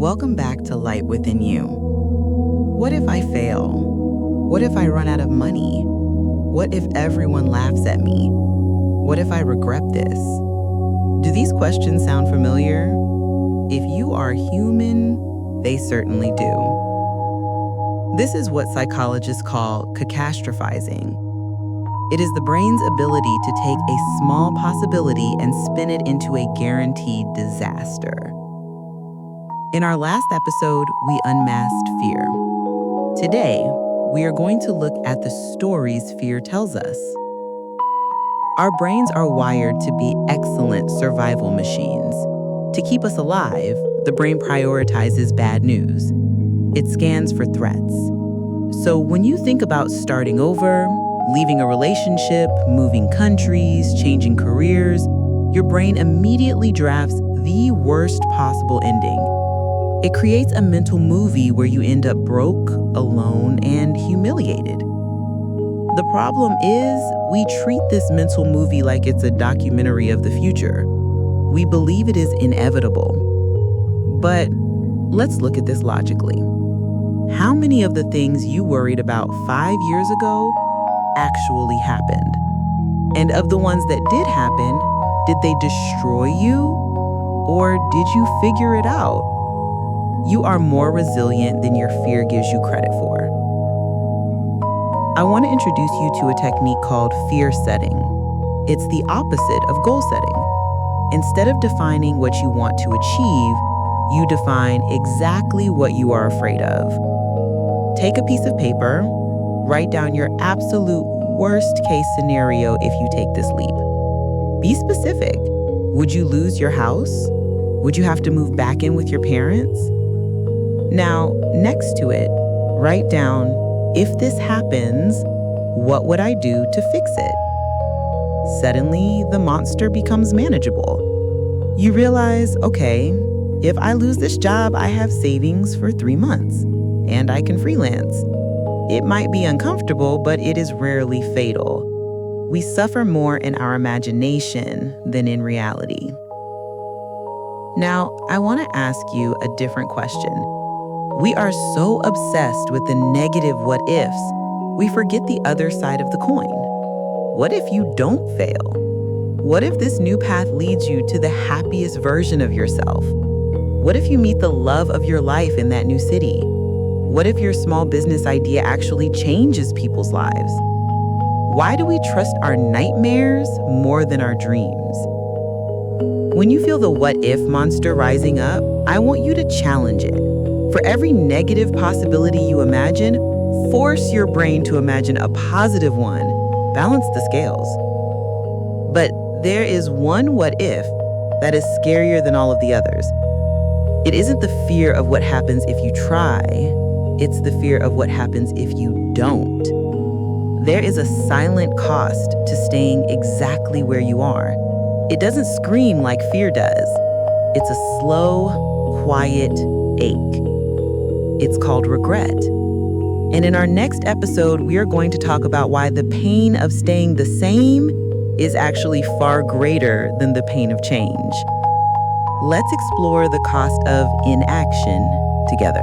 Welcome back to Light Within You. What if I fail? What if I run out of money? What if everyone laughs at me? What if I regret this? Do these questions sound familiar? If you are human, they certainly do. This is what psychologists call catastrophizing. It is the brain's ability to take a small possibility and spin it into a guaranteed disaster. In our last episode, we unmasked fear. Today, we are going to look at the stories fear tells us. Our brains are wired to be excellent survival machines. To keep us alive, the brain prioritizes bad news. It scans for threats. So when you think about starting over, leaving a relationship, moving countries, changing careers, your brain immediately drafts the worst possible ending. It creates a mental movie where you end up broke, alone, and humiliated. The problem is, we treat this mental movie like it's a documentary of the future. We believe it is inevitable. But let's look at this logically. How many of the things you worried about 5 years ago actually happened? And of the ones that did happen, did they destroy you? Or did you figure it out? You are more resilient than your fear gives you credit for. I want to introduce you to a technique called fear setting. It's the opposite of goal setting. Instead of defining what you want to achieve, you define exactly what you are afraid of. Take a piece of paper, write down your absolute worst case scenario if you take this leap. Be specific. Would you lose your house? Would you have to move back in with your parents? Now, next to it, write down, if this happens, what would I do to fix it? Suddenly, the monster becomes manageable. You realize, okay, if I lose this job, I have savings for 3 months, and I can freelance. It might be uncomfortable, but it is rarely fatal. We suffer more in our imagination than in reality. Now, I want to ask you a different question. We are so obsessed with the negative what-ifs, we forget the other side of the coin. What if you don't fail? What if this new path leads you to the happiest version of yourself? What if you meet the love of your life in that new city? What if your small business idea actually changes people's lives? Why do we trust our nightmares more than our dreams? When you feel the what-if monster rising up, I want you to challenge it. For every negative possibility you imagine, force your brain to imagine a positive one. Balance the scales. But there is one what-if that is scarier than all of the others. It isn't the fear of what happens if you try. It's the fear of what happens if you don't. There is a silent cost to staying exactly where you are. It doesn't scream like fear does. It's a slow, quiet ache. It's called regret. And in our next episode, we are going to talk about why the pain of staying the same is actually far greater than the pain of change. Let's explore the cost of inaction together.